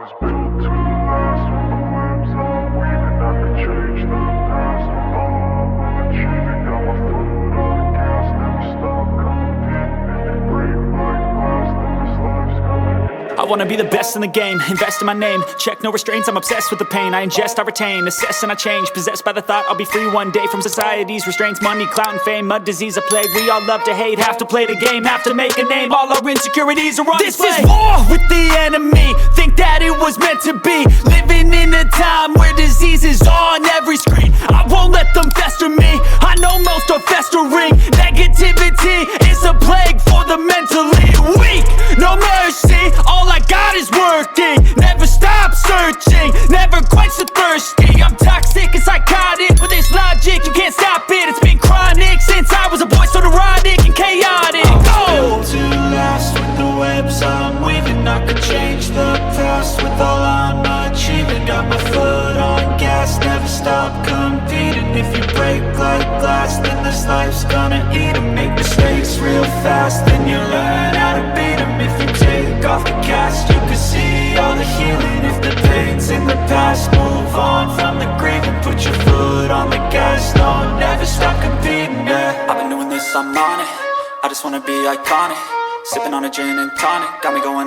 was built to last. With the webs I'm weaving, I could change the past. With all I'm achieving, got my foot on the gas. Never stop competing. If you break like glass, then this life's gonna end. I wanna be the best in the game, invest in my name. Check no restraints, I'm obsessed with the pain. I ingest, I retain, assess and I change. Possessed by the thought I'll be free one day from society's restraints. Money, clout and fame, mud, disease, a plague. We all love to hate, have to play the game, have to make a name. All our insecurities are on display. This is war with the enemy, think that it was meant to be. Living in a time where disease is on every screen. I won't let them fester me, I know most are festering. Negativity is a plague for the mentally weak. No mercy, all I got is working. Never stop searching, never quench the thirsty. I'm toxic and psychotic, with this logic you can't stop it. It's been chronic since I was a boy, so neurotic and chaotic. Built to last. With the webs I'm weaving, I could change the past. With all I'm achieving, got my foot on gas. Never stop competing. If you break like glass, then this life's gonna eat 'em. Make mistakes real fast, then you learn how to beat 'em. If you take off the cast, you can see all the healing. If the pain's in the past, move on from the grave and put your foot on the gas. No, never stop competing, yeah. I've been doing this, I'm on it. I just wanna be iconic. Sipping on a gin and tonic, got me going